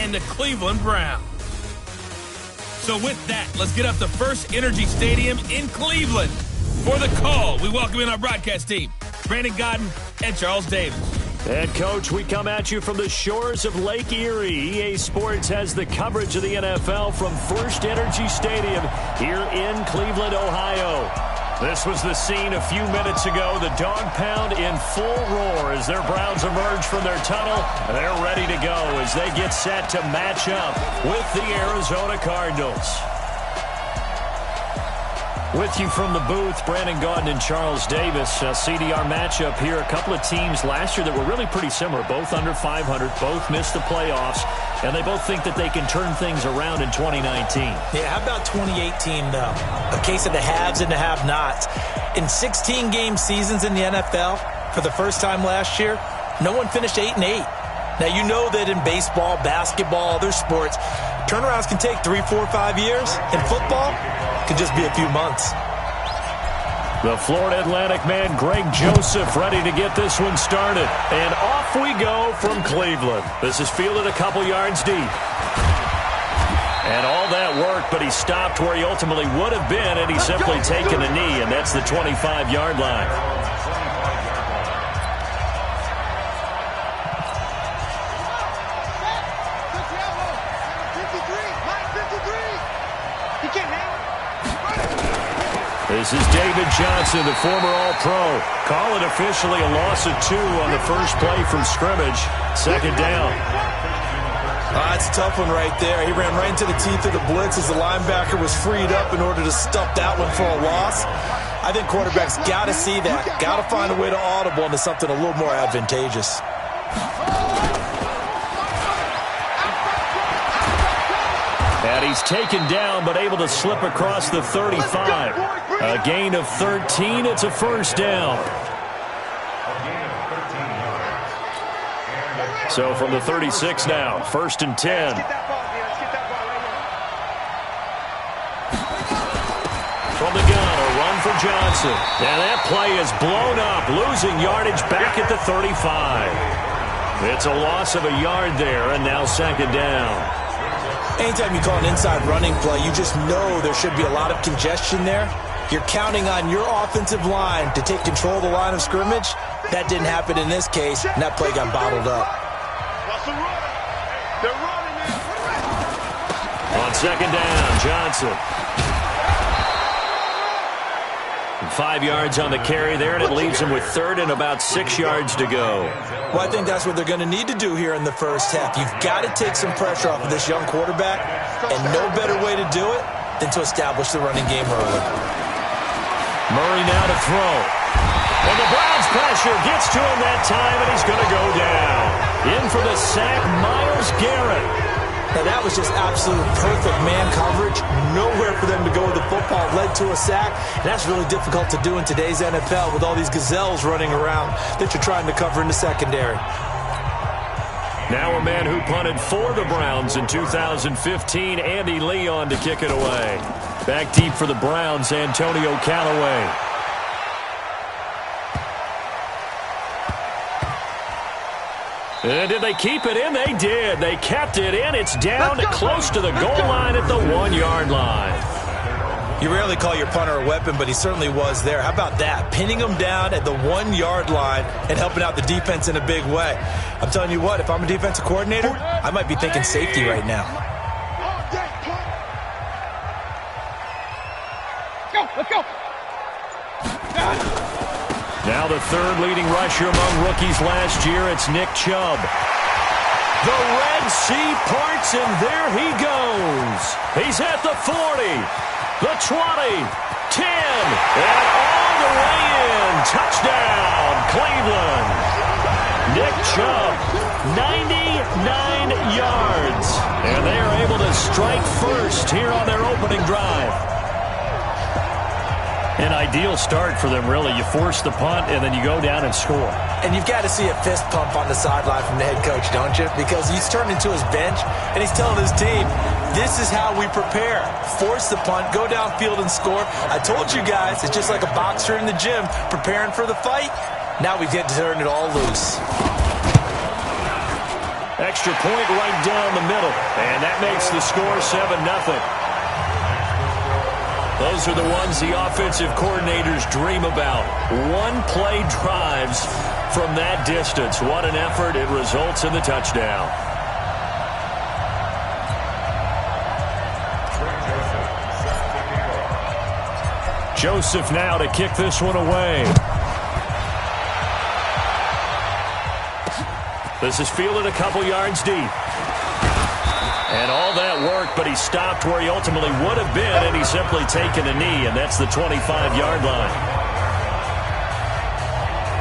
and the Cleveland Browns. So with that, let's get up to First Energy Stadium in Cleveland. For the call, we welcome in our broadcast team, Brandon Godden and Charles Davis. And, Coach, we come at you from the shores of Lake Erie. EA Sports has the coverage of the NFL from First Energy Stadium here in Cleveland, Ohio. This was the scene a few minutes ago. The dog pound in full roar as their Browns emerge from their tunnel. They're ready to go as they get set to match up with the Arizona Cardinals. With you from the booth, Brandon Gaudin and Charles Davis. CDR matchup here. A couple of teams last year that were really pretty similar. Both under 500, both missed the playoffs, and they both think that they can turn things around in 2019. Yeah, how about 2018, though? A case of the haves and the have-nots. In 16-game seasons in the NFL, for the first time last year, no one finished 8-8. Now, you know that in baseball, basketball, other sports, turnarounds can take 3, 4, 5 years. In football, could just be a few months. The Florida Atlantic man, Greg Joseph, ready to get this one started. And off we go from Cleveland. This is fielded a couple yards deep. And all that work, but he stopped where he ultimately would have been, and he's simply taken a knee, and that's the 25-yard line. This is David Johnson, the former All-Pro. Call it officially a loss of 2 on the first play from scrimmage. Second down. That's a tough one right there. He ran right into the teeth of the blitz as the linebacker was freed up in order to stuff that one for a loss. I think quarterbacks got to see that. Got to find a way to audible into something a little more advantageous. And he's taken down, but able to slip across the 35. A gain of 13. It's a first down. So from the 36 now, 1st and 10. From the gun, a run for Johnson. And that play is blown up, losing yardage back at the 35. It's a loss of a yard there, and now second down. Anytime you call an inside running play, you just know there should be a lot of congestion there. You're counting on your offensive line to take control of the line of scrimmage. That didn't happen in this case, and that play got bottled up. On second down, Johnson. 5 yards on the carry there, and it leaves him with 3rd and about 6 yards to go. Well, I think that's what they're going to need to do here in the first half. You've got to take some pressure off of this young quarterback, and no better way to do it than to establish the running game early. Murray now to throw. And the Browns pressure gets to him that time, and he's going to go down. In for the sack, Myles Garrett. Now, that was just absolute perfect man coverage. Nowhere for them to go with the football. Led to a sack. And that's really difficult to do in today's NFL with all these gazelles running around that you're trying to cover in the secondary. Now a man who punted for the Browns in 2015, Andy Leon, to kick it away. Back deep for the Browns, Antonio Callaway. And did they keep it in? They did. They kept it in. It's down close to the goal line at the 1-yard line. You rarely call your punter a weapon, but he certainly was there. How about that? Pinning him down at the 1-yard line and helping out the defense in a big way. I'm telling you what, if I'm a defensive coordinator, I might be thinking safety right now. Let's go. Now the 3rd leading rusher among rookies last year, it's Nick Chubb. The Red Sea parts, and there he goes. He's at the 40, the 20, 10, and all the way in. Touchdown, Cleveland. Nick Chubb, 99 yards. And they are able to strike first here on their opening drive. An ideal start for them, really. You force the punt, and then you go down and score. And you've got to see a fist pump on the sideline from the head coach, don't you? Because he's turned into his bench, and he's telling his team, this is how we prepare. Force the punt, go downfield and score. I told you guys, it's just like a boxer in the gym preparing for the fight. Now we get to turn it all loose. Extra point right down the middle. that makes the score 7-0. Those are the ones the offensive coordinators dream about. One-play drives from that distance. What an effort. It results in the touchdown. Joseph now to kick this one away. This is fielded a couple yards deep. And all that work, but he stopped where he ultimately would have been, and he's simply taken a knee, and that's the 25-yard line.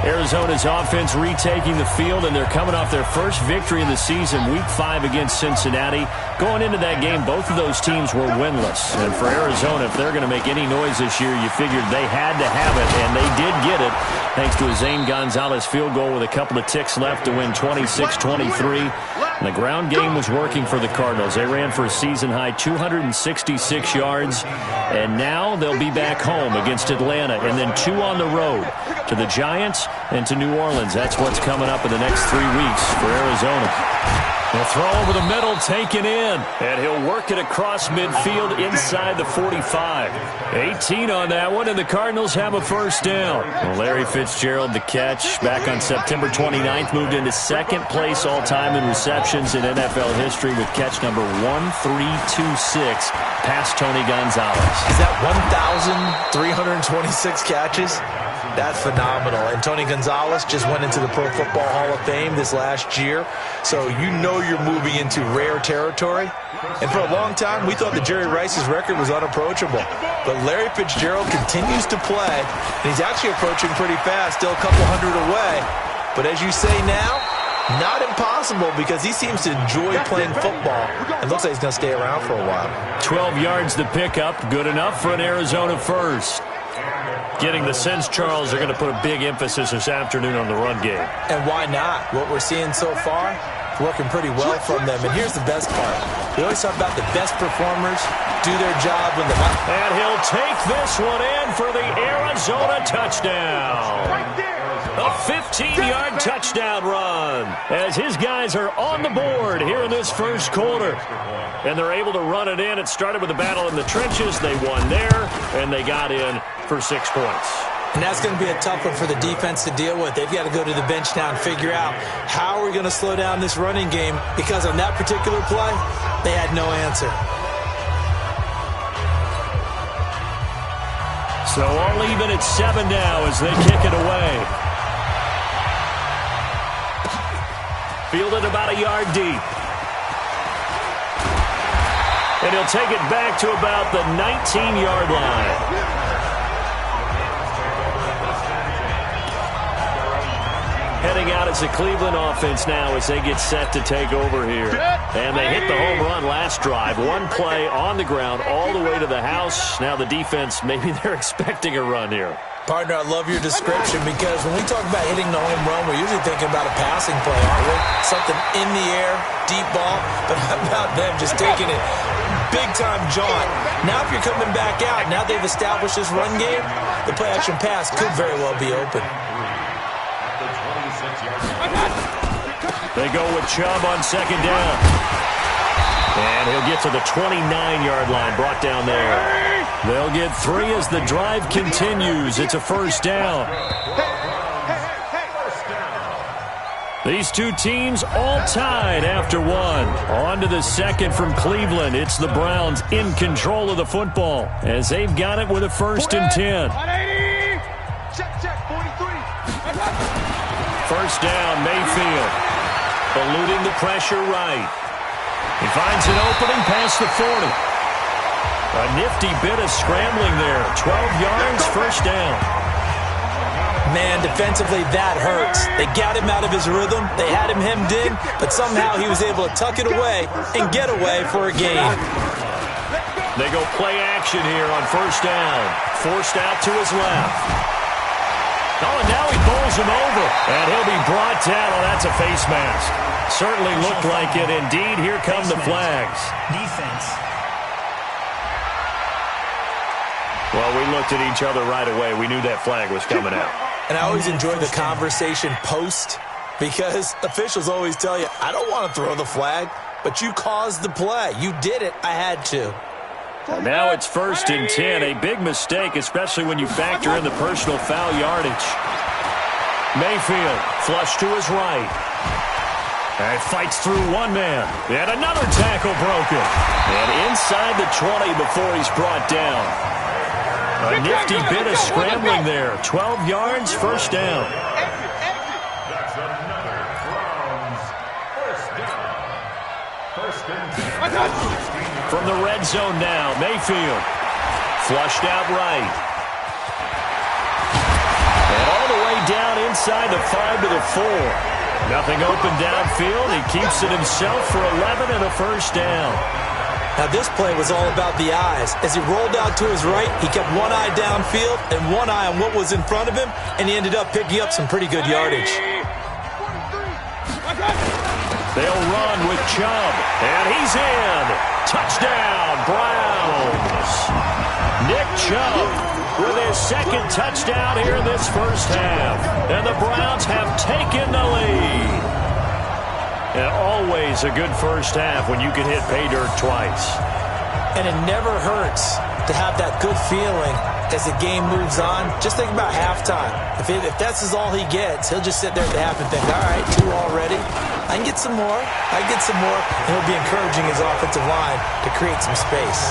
Arizona's offense retaking the field, and they're coming off their first victory of the season, Week 5 against Cincinnati. Going into that game, both of those teams were winless. And for Arizona, if they're going to make any noise this year, you figured they had to have it, and they did get it, thanks to a Zane Gonzalez field goal with a couple of ticks left to win 26-23. And the ground game was working for the Cardinals. They ran for a season-high 266 yards, and now they'll be back home against Atlanta, and then 2 on the road to the Giants and to New Orleans. That's what's coming up in the next 3 weeks for Arizona. They'll throw over the middle, taken in, and he'll work it across midfield inside the 45. 18 on that one, and the Cardinals have a first down. Well, Larry Fitzgerald, the catch, back on September 29th, moved into second place all-time in receptions in NFL history with catch number 1326 past Tony Gonzalez. Is that 1,326 catches? That's phenomenal. And Tony Gonzalez just went into the Pro Football Hall of Fame this last year. So you know you're moving into rare territory. And for a long time, we thought that Jerry Rice's record was unapproachable. But Larry Fitzgerald continues to play, and he's actually approaching pretty fast, still a couple hundred away. But as you say now, not impossible because he seems to enjoy playing football. It looks like he's going to stay around for a while. 12 yards to pick up, good enough for an Arizona first. Getting the sense, Charles, they're going to put a big emphasis this afternoon on the run game. And why not? What we're seeing so far, working pretty well from them. And here's the best part. We always talk about the best performers do their job when the... And he'll take this one in for the Arizona touchdown. A 15-yard touchdown run as his guys are on the board here in this first quarter. And they're able to run it in. It started with a battle in the trenches. They won there, and they got in for 6 points. And that's going to be a tough one for the defense to deal with. They've got to go to the bench now and figure out how are we going to slow down this running game, because on that particular play, they had no answer. So all even at 7 now as they kick it away. Fielded about a yard deep. And he'll take it back to about the 19-yard line. Heading out as the Cleveland offense now as they get set to take over here. And they hit the home run last drive. One play on the ground all the way to the house. Now the defense, maybe they're expecting a run here. Partner, I love your description, because when we talk about hitting the home run, we're usually thinking about a passing play, aren't we? Something in the air, deep ball. But how about them just taking it big-time jaunt? Now if you're coming back out, now they've established this run game, the play-action pass could very well be open. They go with Chubb on second down. And he'll get to the 29-yard line, brought down there. They'll get 3 as the drive continues. It's a first down. These two teams all tied after 1. On to the second from Cleveland. It's the Browns in control of the football as they've got it with a 1st and 10. First down, Mayfield. Eluding the pressure right. He finds an opening past the 40. A nifty bit of scrambling there. 12 yards, first down. Man, defensively, that hurts. They got him out of his rhythm. They had him hemmed in, but somehow he was able to tuck it away and get away for a gain. They go play action here on first down. Forced out to his left. Oh, and now he bowls him over. And he'll be brought down. Oh, that's a face mask. Certainly looked like it. Indeed, here come the flags. Defense. Well, we looked at each other right away. We knew that flag was coming out. And I always enjoy the conversation post, because officials always tell you, I don't want to throw the flag. but you caused the play. You did it. I had to. And now it's 1st and 10. A big mistake, especially when you factor in the personal foul yardage. Mayfield flush to his right. And fights through one man. And another tackle broken. And inside the 20 before he's brought down. A nifty bit of scrambling there. 12 yards, 1st down. From the red zone now, Mayfield. Flushed out right. And all the way down inside the 5 to the 4. Nothing open downfield. He keeps it himself for 11 and a 1st down. Now this play was all about the eyes. As he rolled out to his right, he kept one eye downfield and one eye on what was in front of him, and he ended up picking up some pretty good yardage. They'll run with Chubb, and he's in. Touchdown, Browns. Nick Chubb with his 2nd touchdown here in this 1st half. And the Browns have taken the lead. And always a good 1st half when you can hit pay dirt twice. And it never hurts to have that good feeling as the game moves on. Just think about halftime. If that's all he gets, he'll just sit there at the half and think, all right, 2 already. I can get some more. I can get some more. And he'll be encouraging his offensive line to create some space.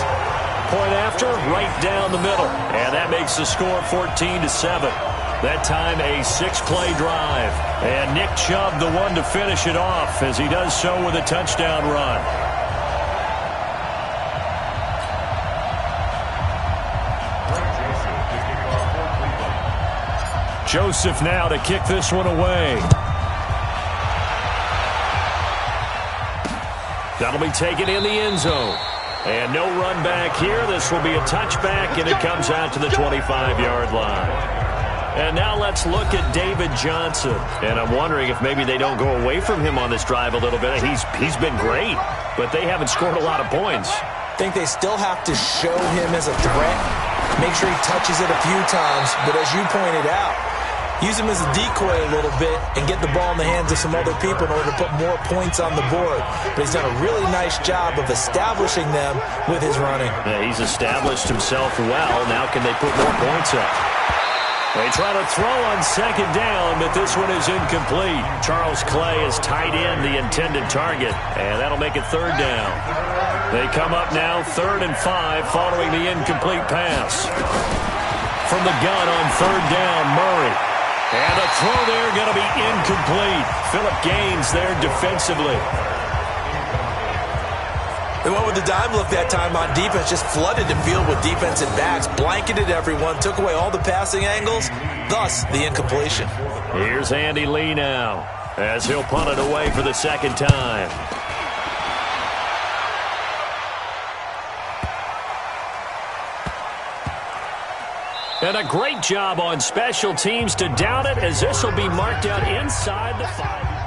Point after, right down the middle. And that makes the score 14-7. That time a 6-play drive. And Nick Chubb the one to finish it off as he does so with a touchdown run. Joseph now to kick this one away. That'll be taken in the end zone. And no run back here. This will be a touchback, and it comes out to the 25-yard line. And now let's look at David Johnson. And I'm wondering if maybe they don't go away from him on this drive a little bit. He's been great, but they haven't scored a lot of points. I think they still have to show him as a threat. Make sure he touches it a few times. But as you pointed out, use him as a decoy a little bit and get the ball in the hands of some other people in order to put more points on the board. But he's done a really nice job of establishing them with his running. Yeah, he's established himself well. Now can they put more points up? They try to throw on 2nd down, but this one is incomplete. Charles Clay has tied in the intended target, and that'll make it 3rd down. They come up now 3rd and 5 following the incomplete pass. From the gun on 3rd down, Murray. And a throw there going to be incomplete. Phillip Gaines there defensively. They went with the dime look that time on defense, just flooded the field with defensive backs, blanketed everyone, took away all the passing angles, thus the incompletion. Here's Andy Lee now as he'll punt it away for the 2nd time. And a great job on special teams to down it, as this will be marked out inside the 5.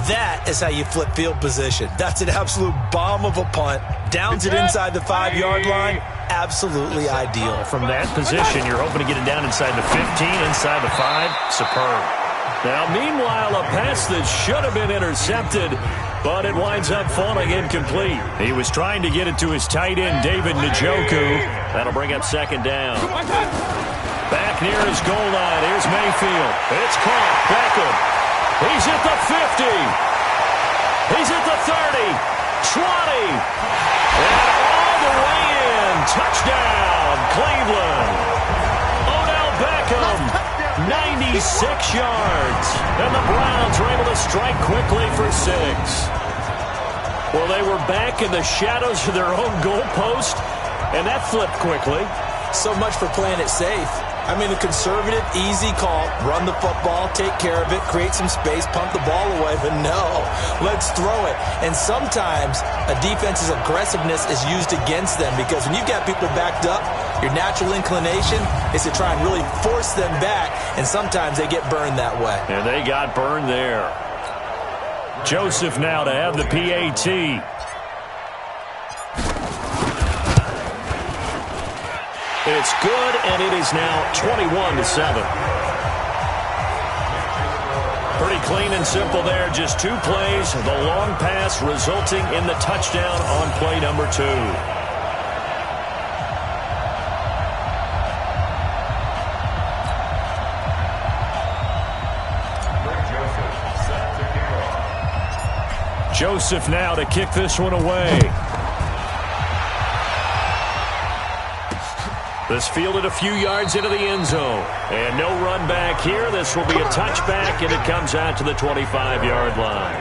That is how you flip field position. That's an absolute bomb of a punt. Downs it inside the 5-yard line. Absolutely ideal. From that position, you're hoping to get it down inside the 15, inside the 5. Superb. Now, meanwhile, a pass that should have been intercepted, but it winds up falling incomplete. He was trying to get it to his tight end, David Njoku. That'll bring up 2nd down. Back near his goal line. Here's Mayfield. It's caught. Beckham. He's at the 50. He's at the 30. 20. And all the way in. Touchdown, Cleveland. Odell Beckham, 96 yards. And the Browns were able to strike quickly for 6. Well, they were back in the shadows of their own goalpost, and that flipped quickly. So much for playing it safe. I mean, a conservative, easy call, run the football, take care of it, create some space, punt the ball away, but no, let's throw it. And sometimes a defense's aggressiveness is used against them because when you've got people backed up, your natural inclination is to try and really force them back, and sometimes they get burned that way. And they got burned there. Joseph now to have the PAT. It's good, and it is now 21-7. Pretty clean and simple there. Just 2 plays. The long pass resulting in the touchdown on play number 2. Joseph now to kick this one away. This fielded a few yards into the end zone. And no run back here. This will be a touchback, and it comes out to the 25-yard line.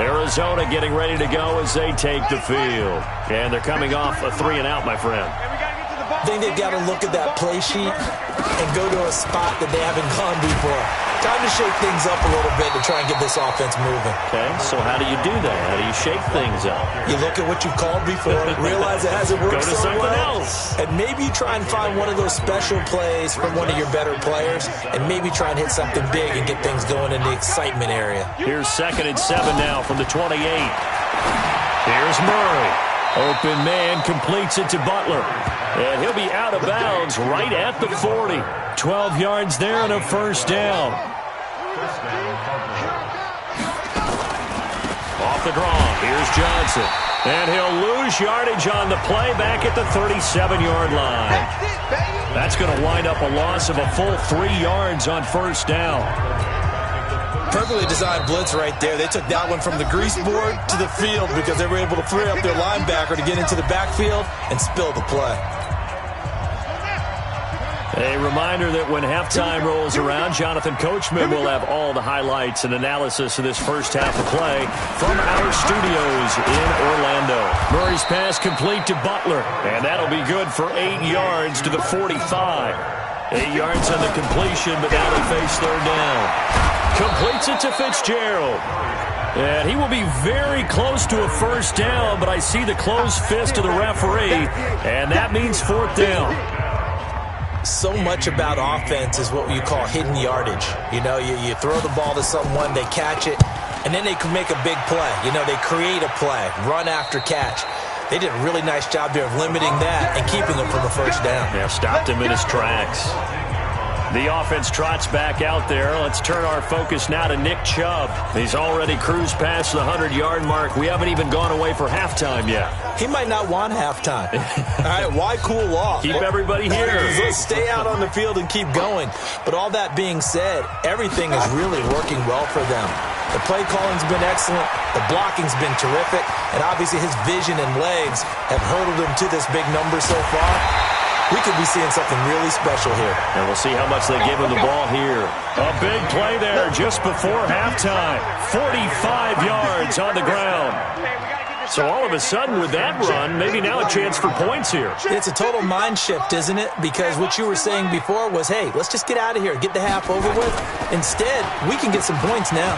Arizona getting ready to go as they take the field. And they're coming off a 3-and-out, my friend. I think they've got to look at that play sheet and go to a spot that they haven't gone before. Time to shake things up a little bit to try and get this offense moving. Okay, so how do you do that? How do you shake things up? You look at what you've called before, realize it hasn't worked so well, else. and maybe you try and find one of those special plays from one of your better players, and maybe try and hit something big and get things going in the excitement area. Here's 2nd and 7 now from the 28. Here's Murray. Open man completes it to Butler. And he'll be out of bounds right at the 40. 12 yards there and a first down. Off the draw, here's Johnson. And he'll lose yardage on the play back at the 37-yard line. That's going to wind up a loss of a full 3 yards on first down. Perfectly designed blitz right there. They took that one from the grease board to the field because they were able to free up their linebacker to get into the backfield and spill the play. A reminder that when halftime rolls around, Jonathan Coachman will have all the highlights and analysis of this first half of play from our studios in Orlando. Murray's pass complete to Butler, and that'll be good for 8 yards to the 45. 8 yards on the completion, but now they face third down. Completes it to Fitzgerald. And he will be very close to a first down, but I see the closed fist of the referee, and that means fourth down. So much about offense is what you call hidden yardage. You know, you throw the ball to someone, they catch it, and then they can make a big play. You know, they create a play, run after catch. They did a really nice job there of limiting that and keeping him from a first down. Yeah, stopped him in his tracks. The offense trots back out there. Let's turn our focus now to Nick Chubb. He's already cruised past the 100-yard mark. We haven't even gone away for halftime yet. He might not want halftime. All right, why cool off? Keep everybody here. Let's stay out on the field and keep going. But all that being said, everything is really working well for them. The play calling's been excellent. The blocking's been terrific. And obviously his vision and legs have hurdled him to this big number so far. We could be seeing something really special here. And we'll see how much they give him the ball here. A big play there just before halftime. 45 yards on the ground. So all of a sudden with that run, maybe now a chance for points here. It's a total mind shift, isn't it? Because what you were saying before was, hey, let's just get out of here, get the half over with. Instead, we can get some points now.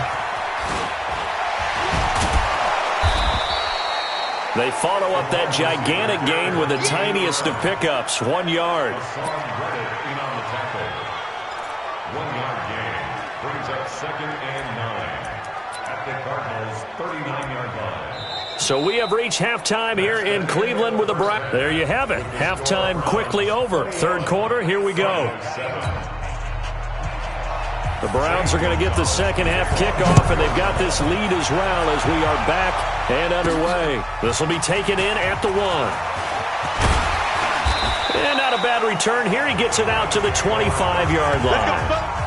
They follow up that gigantic gain with the tiniest of pickups, 1 yard. 1 yard gain brings up 2nd and 9 at the Cardinals' 39-yard line. So we have reached halftime here in Cleveland with the Browns. There you have it. Halftime quickly over. Third quarter, here we go. The Browns are going to get the second half kickoff, and they've got this lead as well as we are back and underway. This will be taken in at the 1. And not a bad return here. He gets it out to the 25-yard line.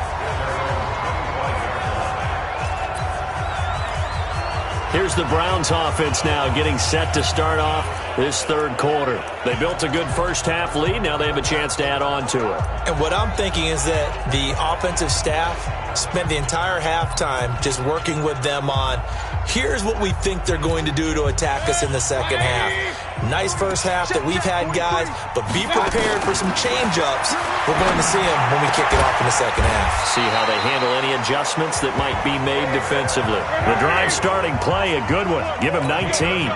Here's the Browns offense now getting set to start off this third quarter. They built a good first half lead. Now they have a chance to add on to it. And what I'm thinking is that the offensive staff spent the entire halftime just working with them on, here's what we think they're going to do to attack us in the second half. Nice first half that we've had, guys, but be prepared for some change-ups. We're going to see them when we kick it off in the second half. See how they handle any adjustments that might be made defensively. The drive starting play, a good one. Give him 19.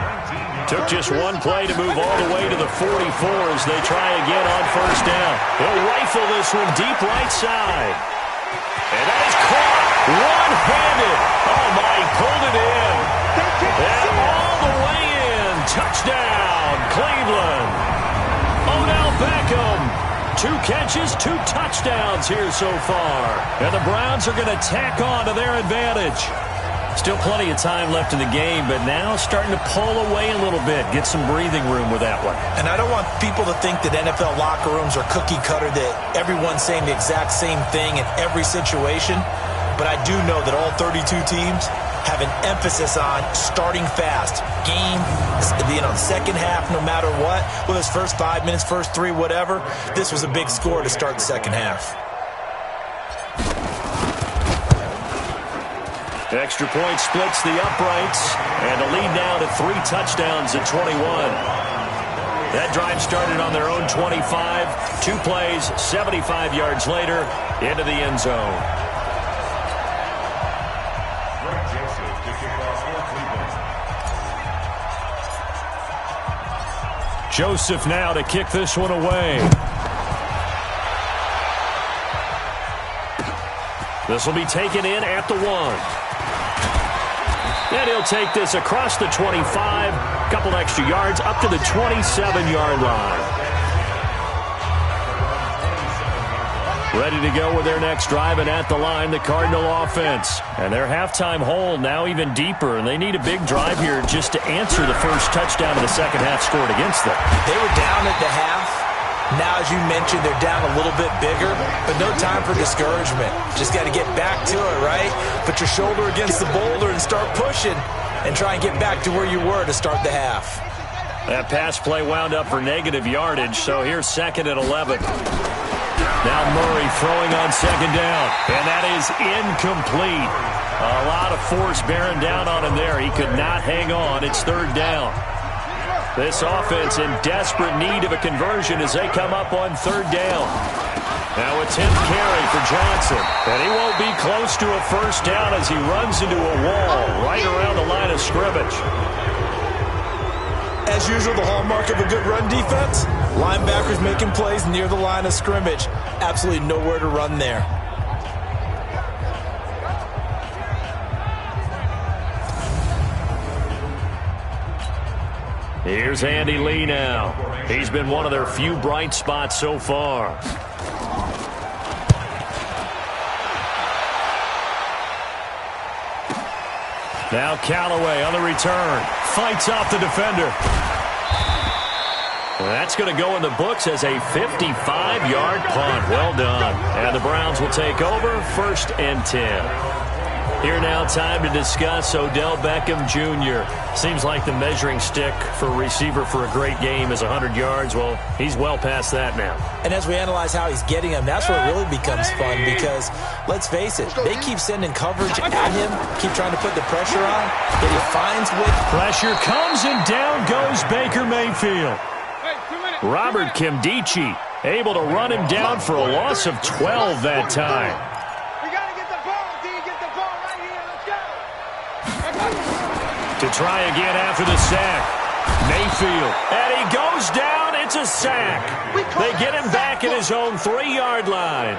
Took just one play to move all the way to the 44 as they try again on first down. He'll rifle this one deep right side. And that is caught one-handed. Oh, my, he pulled it in. And all the way in. Touchdown, Cleveland. Odell Beckham 2 catches, 2 touchdowns here so far. And the Browns are going to tack on to their advantage. Still plenty of time left in the game, but now starting to pull away a little bit. Get some breathing room with that one. And I don't want people to think that NFL locker rooms are cookie cutter, that everyone's saying the exact same thing in every situation. But I do know that all 32 teams have an emphasis on starting fast. Game, the second half, no matter what, whether it's first 5 minutes, first 3, whatever, this was a big score to start the second half. Extra point splits the uprights, and a lead now to 3 touchdowns at 21. That drive started on their own 25. 2 plays, 75 yards later, into the end zone. Joseph now to kick this one away. This will be taken in at the 1. And he'll take this across the 25, couple extra yards, up to the 27-yard line. Ready to go with their next drive, and at the line, the Cardinal offense. And their halftime hole now even deeper, and they need a big drive here just to answer the first touchdown of the second half scored against them. They were down at the half. Now, as you mentioned, they're down a little bit bigger, but no time for discouragement. Just got to get back to it, right? Put your shoulder against the boulder and start pushing and try and get back to where you were to start the half. That pass play wound up for negative yardage, so here's 2nd and 11. Now Murray throwing on 2nd down, and that is incomplete. A lot of force bearing down on him there. He could not hang on. It's 3rd down. This offense in desperate need of a conversion as they come up on 3rd down. Now a 10th carry for Johnson. And he won't be close to a first down as he runs into a wall right around the line of scrimmage. As usual, the hallmark of a good run defense, linebackers making plays near the line of scrimmage. Absolutely nowhere to run there. Here's Andy Lee now. He's been one of their few bright spots so far. Now Callaway on the return. Fights off the defender. That's going to go in the books as a 55-yard punt. Well done. And the Browns will take over 1st and 10. Here now, time to discuss Odell Beckham Jr. Seems like the measuring stick for a receiver for a great game is 100 yards. Well, he's well past that now. And as we analyze how he's getting them, that's where it really becomes fun because, let's face it, they keep sending coverage at him, keep trying to put the pressure on, that he finds with. Pressure comes, and down goes Baker Mayfield. Robert Kimdichie able to run him down for a loss of 12 that time. To try again after the sack. Mayfield. And he goes down. It's a sack. They get him back at his own 3-yard line.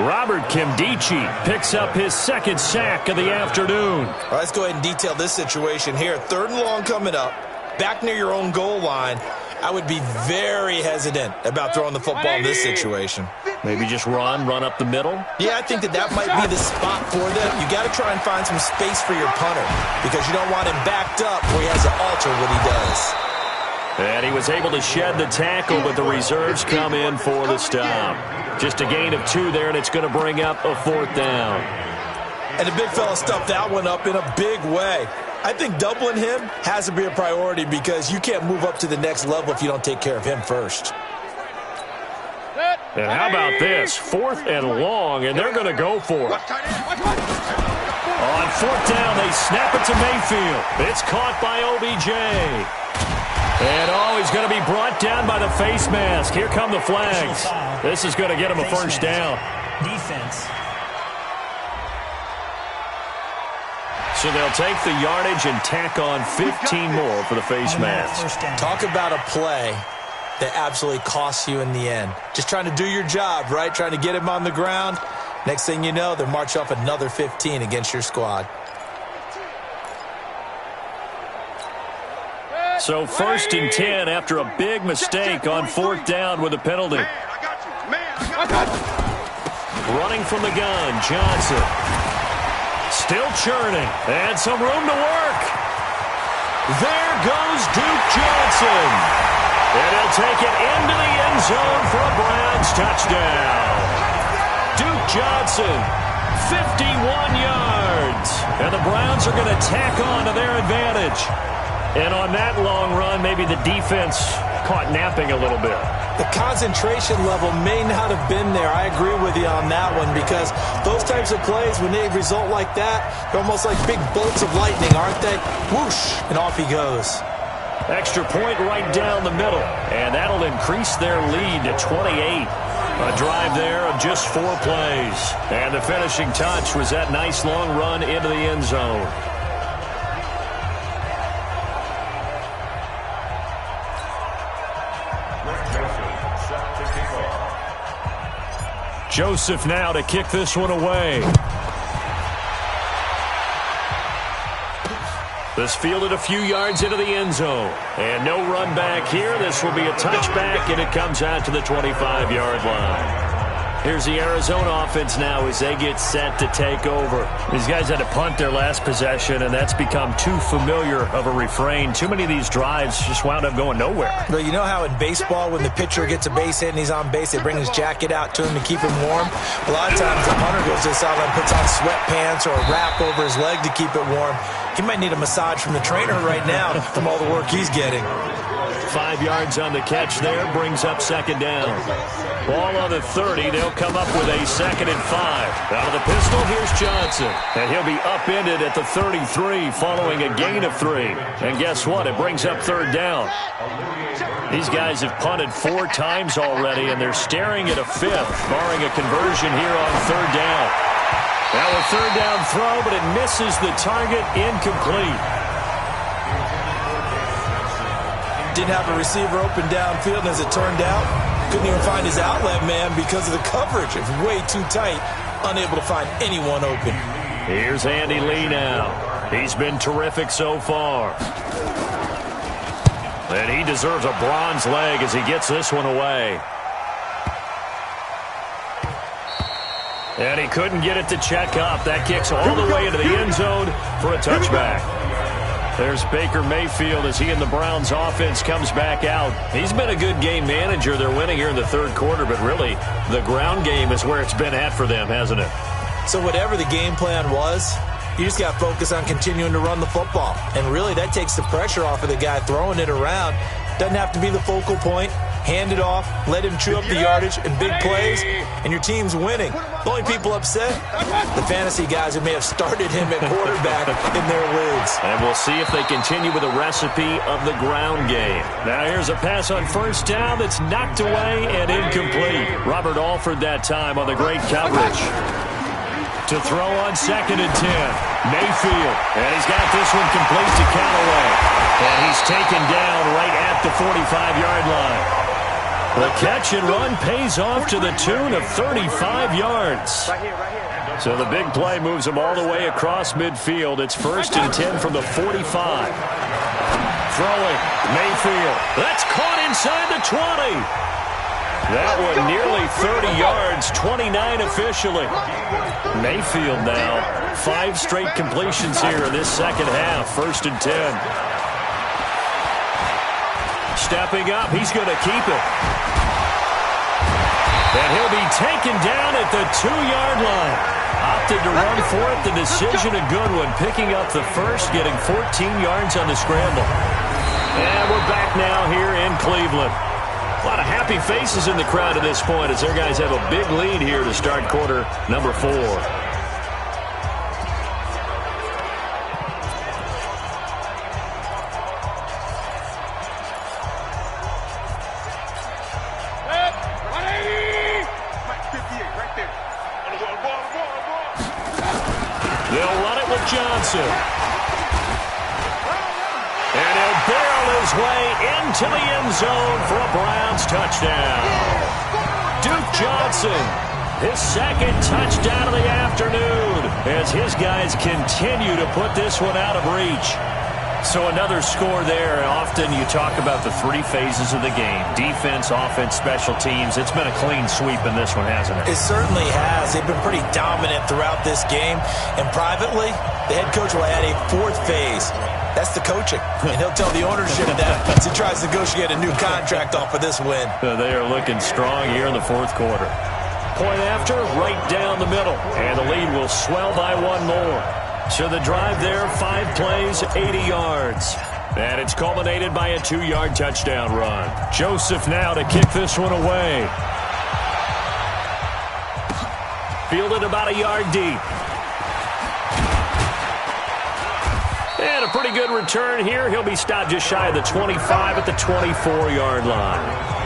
Robert Kimdichie picks up his 2nd sack of the afternoon. All right, let's go ahead and detail this situation here. 3rd and long coming up. Back near your own goal line. I would be very hesitant about throwing the football in this situation. Maybe just run up the middle? Yeah, I think that might be the spot for them. You got to try and find some space for your punter because you don't want him backed up where he has to alter what he does. And he was able to shed the tackle, but the reserves come in for the stop. Just a gain of 2 there, and it's going to bring up a 4th down. And the big fella stuffed that one up in a big way. I think doubling him has to be a priority because you can't move up to the next level if you don't take care of him first. And how about this? 4th and long, and they're going to go for it. On 4th down, they snap it to Mayfield. It's caught by OBJ. And, he's going to be brought down by the face mask. Here come the flags. This is going to get him a first down. Defense. So they'll take the yardage and tack on 15 more for the face mask. Talk about a play that absolutely costs you in the end. Just trying to do your job, right? Trying to get him on the ground. Next thing you know, they march off another 15 against your squad. So 1st and 10 after a big mistake on 4th down with a penalty. Man, I got you. Man, Running from the gun, Johnson. Still churning, and some room to work. There goes Duke Johnson. And he'll take it into the end zone for a Browns touchdown. Duke Johnson, 51 yards. And the Browns are going to tack on to their advantage. And on that long run, maybe the defense caught napping a little bit. The concentration level may not have been there. I agree with you on that one, because those types of plays, when they result like that, they're almost like big bolts of lightning, aren't they? Whoosh, and off he goes. Extra point right down the middle, and that'll increase their lead to 28. A drive there of just 4 plays. And the finishing touch was that nice long run into the end zone. Joseph now to kick this one away. This fielded a few yards into the end zone. And no run back here. This will be a touchback, and it comes out to the 25-yard line. Here's the Arizona offense now as they get set to take over. These guys had to punt their last possession, and that's become too familiar of a refrain. Too many of these drives just wound up going nowhere. But you know how in baseball, when the pitcher gets a base hit and he's on base, they bring his jacket out to him to keep him warm? A lot of times the punter goes to the sideline, puts on sweatpants or a wrap over his leg to keep it warm. He might need a massage from the trainer right now from all the work he's getting. 5 yards on the catch there, brings up second down. Ball on the 30, they'll come up with a 2nd and 5. Out of the pistol, here's Johnson. And he'll be upended at the 33 following a gain of 3. And guess what? It brings up 3rd down. These guys have punted 4 times already, and they're staring at a 5th, barring a conversion here on 3rd down. Now a 3rd down throw, but it misses the target, incomplete. Didn't have a receiver open downfield, and as it turned out, couldn't even find his outlet man because of the coverage. It's way too tight, unable to find anyone open. Here's Andy Lee now. He's been terrific so far. And he deserves a bronze leg as he gets this one away. And he couldn't get it to check up. That kicks all the way into the end zone for a touchback. There's Baker Mayfield as he and the Browns offense comes back out. He's been a good game manager. They're winning here in the 3rd quarter, but really the ground game is where it's been at for them, hasn't it? So whatever the game plan was, you just got to focus on continuing to run the football. And really that takes the pressure off of the guy throwing it around. Doesn't have to be the focal point. Hand it off, let him chew up the yardage and big plays, and your team's winning. The only people upset, the fantasy guys who may have started him at quarterback in their leagues. And we'll see if they continue with the recipe of the ground game. Now here's a pass on 1st down that's knocked away and incomplete. Robert Alford that time on the great coverage. To throw on 2nd and 10. Mayfield, and he's got this one complete to Callaway. And he's taken down right at the 45-yard line. The catch and run pays off to the tune of 35 yards. So the big play moves him all the way across midfield. It's 1st and 10 from the 45. Throwing, Mayfield. That's caught inside the 20. That one nearly 30 yards, 29 officially. Mayfield now, 5 straight completions here in this second half, 1st and 10. Stepping up, he's going to keep it. And he'll be taken down at the 2-yard line. Opted to run for it. The decision a good one. Picking up the 1st, getting 14 yards on the scramble. And we're back now here in Cleveland. A lot of happy faces in the crowd at this point as their guys have a big lead here to start quarter number 4. They'll run it with Johnson. And he'll barrel his way into the end zone for a Browns touchdown. Duke Johnson, his 2nd touchdown of the afternoon as his guys continue to put this one out of reach. So another score there. Often you talk about the three phases of the game: defense, offense, special teams. It's been a clean sweep in this one, hasn't it? It certainly has. They've been pretty dominant throughout this game. And privately, the head coach will add a fourth phase. That's the coaching. And he'll tell the ownership that as he tries to negotiate a new contract off of this win. They are looking strong here in the fourth quarter. Point after, right down the middle. And the lead will swell by one more. So the drive there, 5 plays, 80 yards. And it's culminated by a 2-yard touchdown run. Joseph now to kick this one away. Fielded about a yard deep. And a pretty good return here. He'll be stopped just shy of the 25 at the 24-yard line.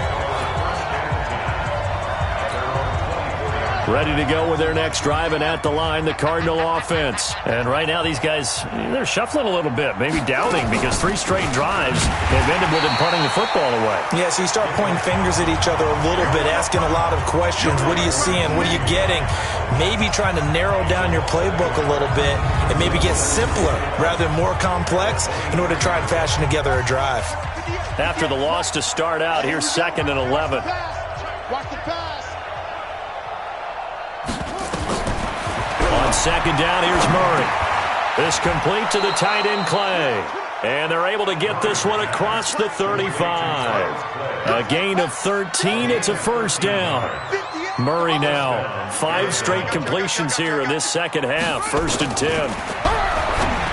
Ready to go with their next drive, and at the line, the Cardinal offense. And right now, these guys, they're shuffling a little bit, maybe doubting, because 3 straight drives have ended with them punting the football away. Yeah, so you start pointing fingers at each other a little bit, asking a lot of questions. What are you seeing? What are you getting? Maybe trying to narrow down your playbook a little bit and maybe get simpler rather than more complex in order to try and fashion together a drive. After the loss to start out, here's 2nd and 11. Watch the pass. On 2nd down, here's Murray. This complete to the tight end, Clay. And they're able to get this one across the 35. A gain of 13. It's a first down. Murray now. 5 straight completions here in this second half. 1st and 10.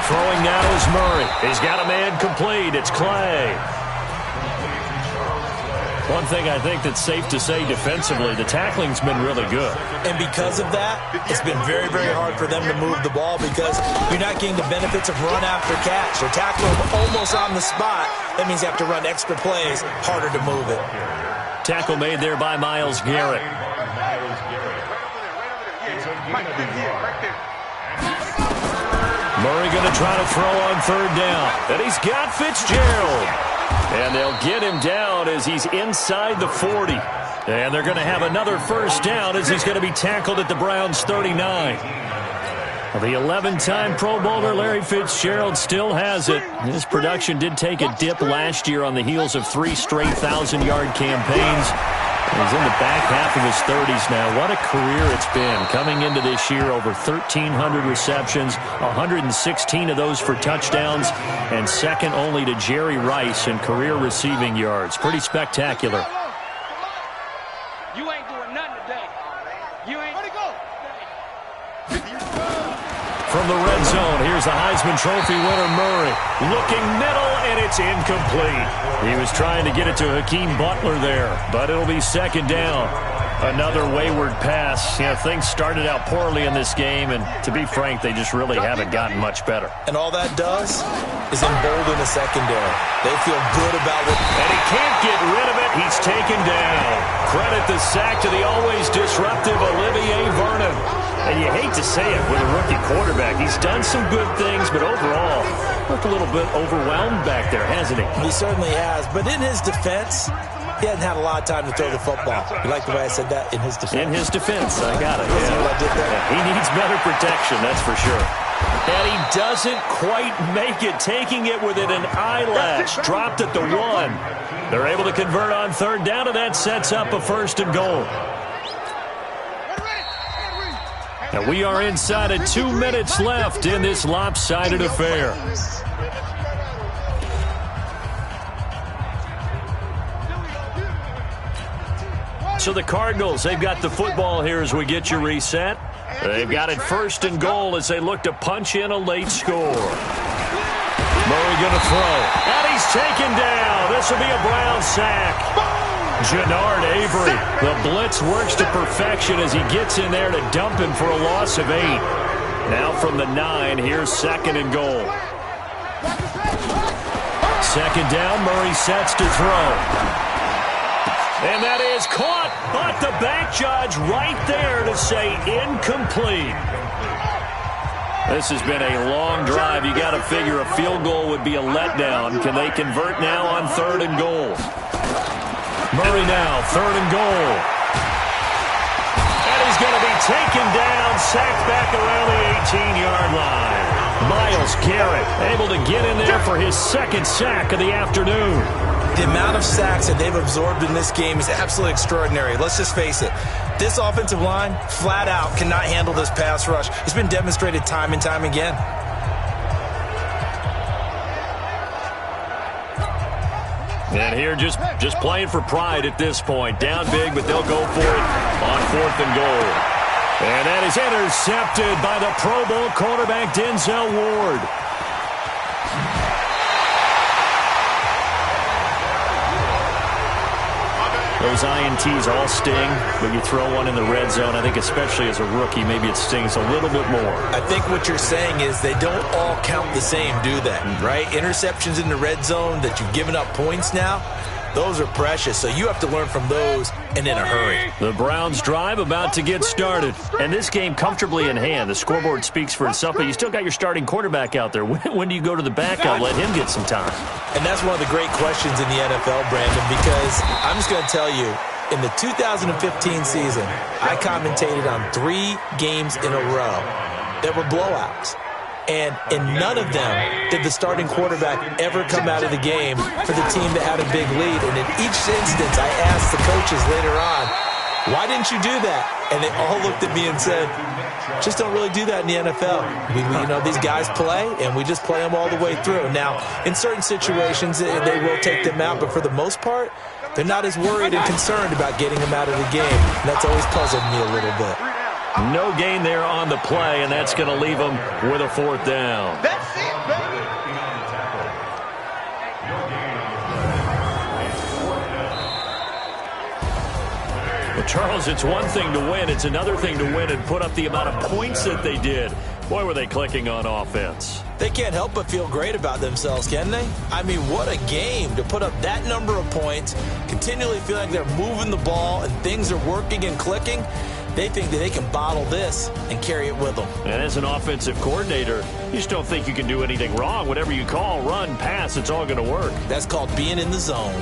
Throwing now is Murray. He's got a man complete. It's Clay. One thing I think that's safe to say defensively, the tackling's been really good. And because of that, it's been very, very hard for them to move the ball because you're not getting the benefits of run after catch. Or tackle them almost on the spot. That means you have to run extra plays, harder to move it. Tackle made there by Myles Garrett. Murray going to try to throw on 3rd down. And he's got Fitzgerald. And they'll get him down as he's inside the 40. And they're going to have another first down as he's going to be tackled at the Browns' 39. The 11-time Pro Bowler Larry Fitzgerald still has it. His production did take a dip last year on the heels of 3 straight 1,000-yard campaigns. He's in the back half of his 30s now. What a career it's been. Coming into this year, over 1,300 receptions, 116 of those for touchdowns, and second only to Jerry Rice in career receiving yards. Pretty spectacular. You ain't doing nothing today. You ain't. Where'd he go? From the red zone, here's the Heisman Trophy winner, Murray. Looking middle, and it's incomplete. He was trying to get it to Hakeem Butler there, but it'll be 2nd down. Another wayward pass. You know, things started out poorly in this game, and to be frank, they just really haven't gotten much better. And all that does is embolden the secondary. They feel good about it. And he can't get rid of it. He's taken down. Credit the sack to the always disruptive Olivier Vernon. And you hate to say it with a rookie quarterback. He's done some good things, but overall, looked a little bit overwhelmed back there, hasn't he? He certainly has. But in his defense, he hasn't had a lot of time to throw the football. You like the way I said that? In his defense. In his defense. I got it. See what I did there? Yeah, he needs better protection, that's for sure. And he doesn't quite make it, taking it within an eyelash. Dropped at the 1. They're able to convert on 3rd down, and that sets up a 1st and goal. And we are inside of 2 minutes left in this lopsided affair. So the Cardinals, they've got the football here as we get you reset. They've got it 1st and goal as they look to punch in a late score. Murray going to throw. And he's taken down. This will be a Brown sack. Jannard Avery. The blitz works to perfection as he gets in there to dump him for a loss of 8. Now from the 9, here's 2nd and goal. 2nd down, Murray sets to throw. And that is caught, but the back judge right there to say incomplete. This has been a long drive. You got to figure a field goal would be a letdown. Can they convert now on 3rd and goal? Murray now, 3rd and goal. And he's going to be taken down, sacked back around the 18-yard line. Myles Garrett able to get in there for his second sack of the afternoon. The amount of sacks that they've absorbed in this game is absolutely extraordinary. Let's just face it. This offensive line, flat out, cannot handle this pass rush. It's been demonstrated time and time again. And here just playing for pride at this point. Down big, but they'll go for it on 4th and goal. And that is intercepted by the Pro Bowl quarterback Denzel Ward. Those INTs all sting, but you throw one in the red zone, I think especially as a rookie, maybe it stings a little bit more. I think what you're saying is they don't all count the same, do they? Right? Interceptions in the red zone that you've given up points now, those are precious, so you have to learn from those and in a hurry. The Browns drive about to get started. And this game comfortably in hand. The scoreboard speaks for itself, but you still got your starting quarterback out there. When do you go to the backup? Let him get some time. And that's one of the great questions in the NFL, Brandon, because I'm just going to tell you, in the 2015 season, I commentated on 3 games in a row that were blowouts. And in none of them did the starting quarterback ever come out of the game for the team that had a big lead. And in each instance, I asked the coaches later on, why didn't you do that? And they all looked at me and said, just don't really do that in the NFL. These guys play, and we just play them all the way through. Now, in certain situations, they will take them out, but for the most part, they're not as worried and concerned about getting them out of the game. And that's always puzzled me a little bit. No gain there on the play, and that's going to leave them with a 4th down. That's it, baby. Well, Charles, it's one thing to win. It's another thing to win and put up the amount of points that they did. Boy, were they clicking on offense. They can't help but feel great about themselves, can they? I mean, what a game to put up that number of points, continually feel like they're moving the ball and things are working and clicking. They think that they can bottle this and carry it with them. And as an offensive coordinator, you just don't think you can do anything wrong. Whatever you call, run, pass, it's all going to work. That's called being in the zone.